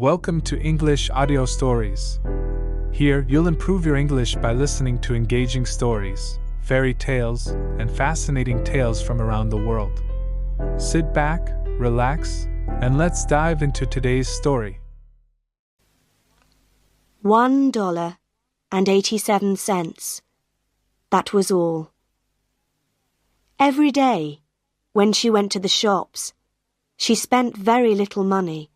Welcome to English Audio Stories. Here, you'll improve your English by listening to engaging stories, fairy tales, and fascinating tales from around the world. Sit back, relax, and let's dive into today's story. $1.87. That was all. Every day, when she went to the shops, she spent very little money.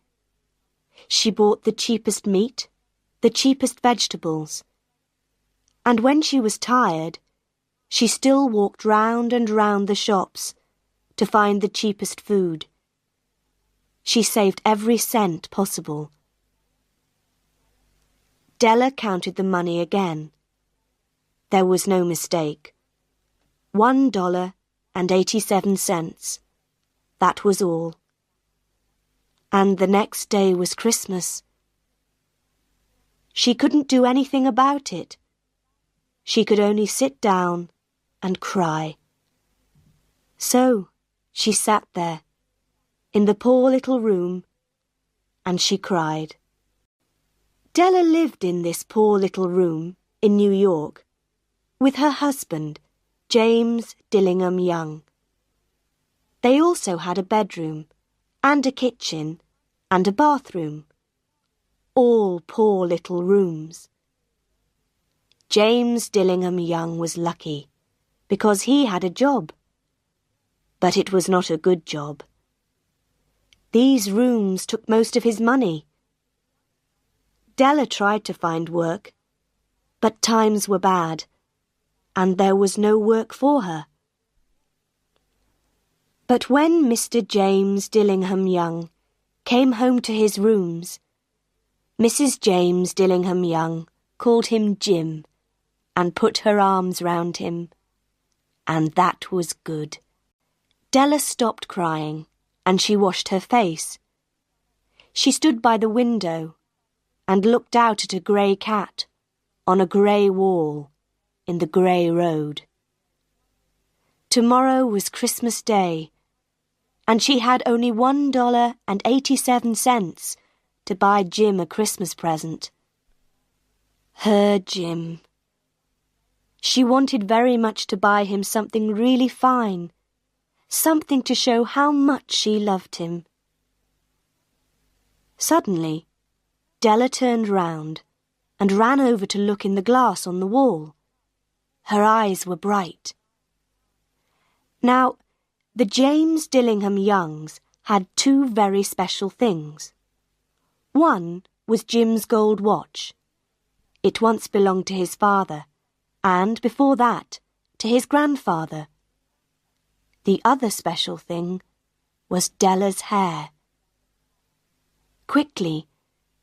She bought the cheapest meat, the cheapest vegetables. And when she was tired, she still walked round and round the shops to find the cheapest food. She saved every cent possible. Della counted the money again. There was no mistake. $1.87. That was all. And the next day was Christmas. She couldn't do anything about it. She could only sit down and cry. So she sat there, in the poor little room, and she cried. Della lived in this poor little room in New York with her husband, James Dillingham Young. They also had a bedroom and a kitchen and a bathroom, all poor little rooms. James Dillingham Young was lucky because he had a job, but it was not a good job. These rooms took most of his money. Della tried to find work, but times were bad, and there was no work for her. But when Mr. James Dillingham Young came home to his rooms, Mrs. James Dillingham Young called him Jim and put her arms round him, and that was good. Della stopped crying and she washed her face. She stood by the window and looked out at a grey cat on a grey wall in the grey road. Tomorrow was Christmas Day, and she had only $1.87 to buy Jim a Christmas present. Her Jim. She wanted very much to buy him something really fine, something to show how much she loved him. Suddenly, Della turned round and ran over to look in the glass on the wall. Her eyes were bright. Now, the James Dillingham Youngs had two very special things. One was Jim's gold watch. It once belonged to his father, and before that, to his grandfather. The other special thing was Della's hair. Quickly,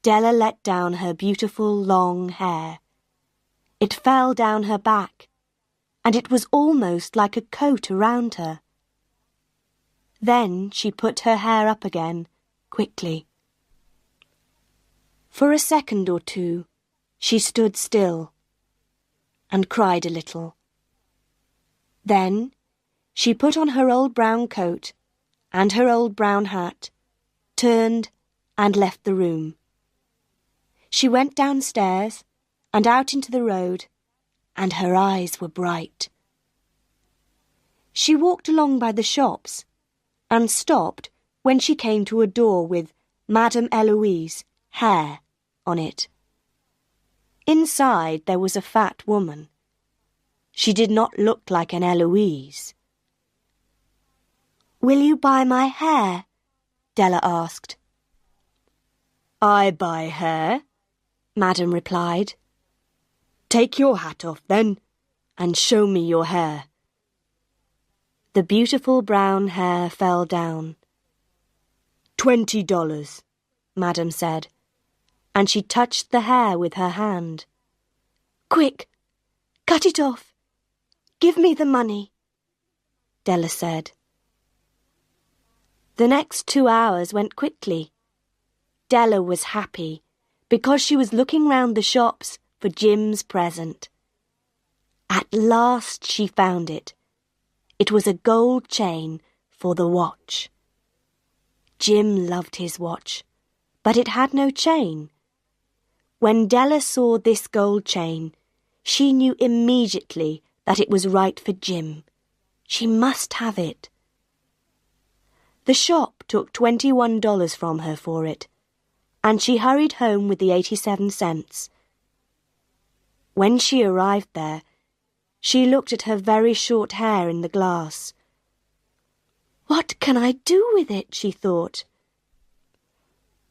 Della let down her beautiful long hair. It fell down her back, and it was almost like a coat around her. Then she put her hair up again, quickly. For a second or two, she stood still and cried a little. Then she put on her old brown coat and her old brown hat, turned and left the room. She went downstairs and out into the road, and her eyes were bright. She walked along by the shops and stopped when she came to a door with Madame Eloise, hair, on it. Inside there was a fat woman. She did not look like an Eloise. "Will you buy my hair?" Della asked. "I buy hair," Madame replied. "Take your hat off, then, and show me your hair." The beautiful brown hair fell down. $20, Madame said, and she touched the hair with her hand. "Quick, cut it off. Give me the money," Della said. The next 2 hours went quickly. Della was happy because she was looking round the shops for Jim's present. At last she found it. It was a gold chain for the watch. Jim loved his watch, but it had no chain. When Della saw this gold chain, she knew immediately that it was right for Jim. She must have it. The shop took $21 from her for it, and she hurried home with the 87 cents. When she arrived there, she looked at her very short hair in the glass. "What can I do with it?" she thought.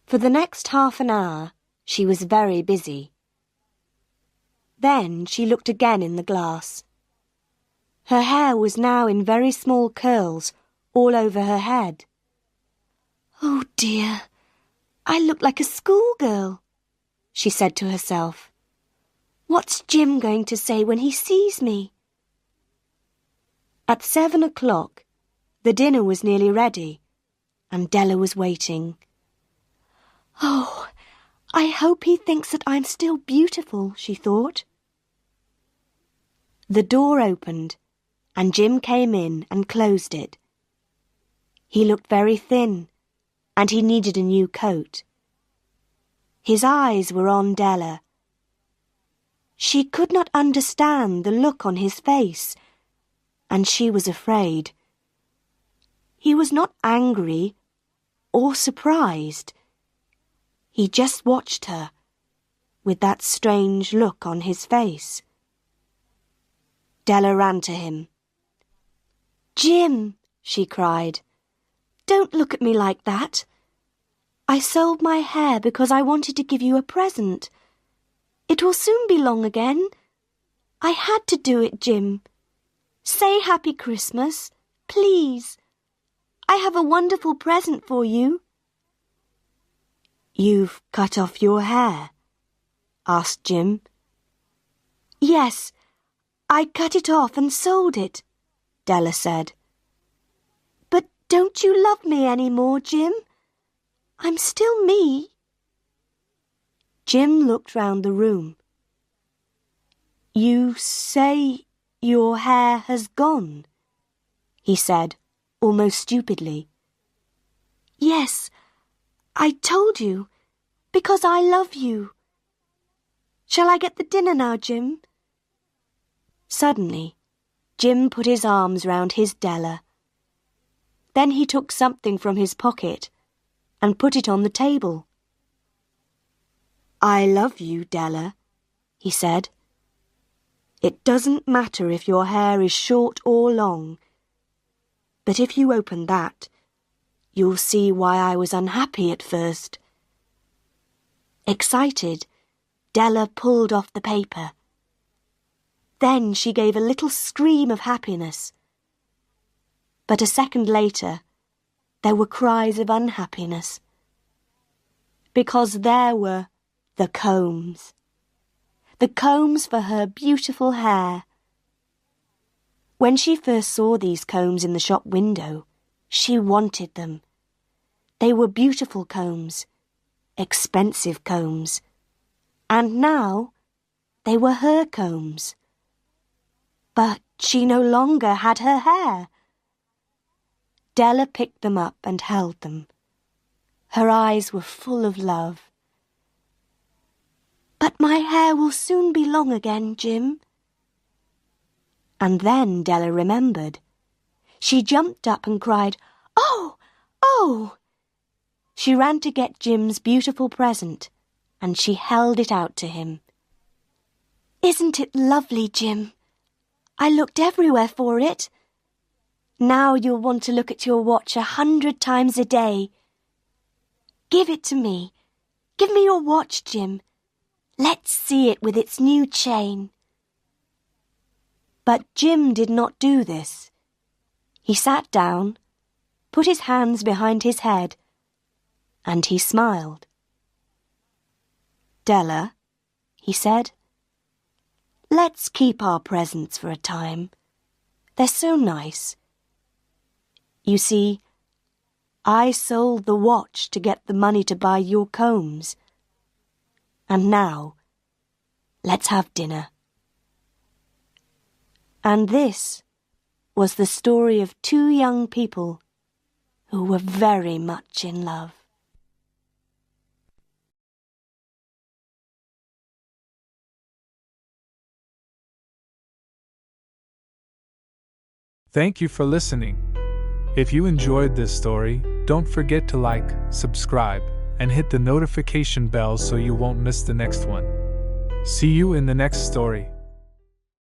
For the next half an hour, she was very busy. Then she looked again in the glass. Her hair was now in very small curls all over her head. "Oh dear, I look like a schoolgirl," she said to herself. "What's Jim going to say when he sees me?" At 7 o'clock, the dinner was nearly ready, and Della was waiting. "Oh, I hope he thinks that I'm still beautiful," she thought. The door opened, and Jim came in and closed it. He looked very thin, and he needed a new coat. His eyes were on Della. She could not understand the look on his face, and she was afraid. He was not angry or surprised. He just watched her, with that strange look on his face. Della ran to him. "Jim," she cried, "don't look at me like that. I sold my hair because I wanted to give you a present. It will soon be long again. I had to do it, Jim. Say Happy Christmas, please. I have a wonderful present for you." "You've cut off your hair?" asked Jim. "Yes, I cut it off and sold it," Della said. "But don't you love me any more, Jim? I'm still me." Jim looked round the room. "You say your hair has gone?" he said, almost stupidly. "Yes, I told you, because I love you. Shall I get the dinner now, Jim?" Suddenly, Jim put his arms round his Della. Then he took something from his pocket and put it on the table. "I love you, Della," he said. "It doesn't matter if your hair is short or long, but if you open that, you'll see why I was unhappy at first." Excited, Della pulled off the paper. Then she gave a little scream of happiness. But a second later, there were cries of unhappiness. Because there were the combs for her beautiful hair. When she first saw these combs in the shop window, she wanted them. They were beautiful combs, expensive combs, and now they were her combs. But she no longer had her hair. Della picked them up and held them. Her eyes were full of love. "But my hair will soon be long again, Jim." And then Della remembered. She jumped up and cried, "Oh! Oh!" She ran to get Jim's beautiful present, and she held it out to him. "Isn't it lovely, Jim? I looked everywhere for it. Now you'll want to look at your watch 100 times a day. Give it to me. Give me your watch, Jim. Let's see it with its new chain." But Jim did not do this. He sat down, put his hands behind his head, and he smiled. "Della," he said, "let's keep our presents for a time. They're so nice. You see, I sold the watch to get the money to buy your combs. And now, let's have dinner." And this was the story of two young people who were very much in love. Thank you for listening. If you enjoyed this story, don't forget to like, subscribe, and hit the notification bell so you won't miss the next one. See you in the next story.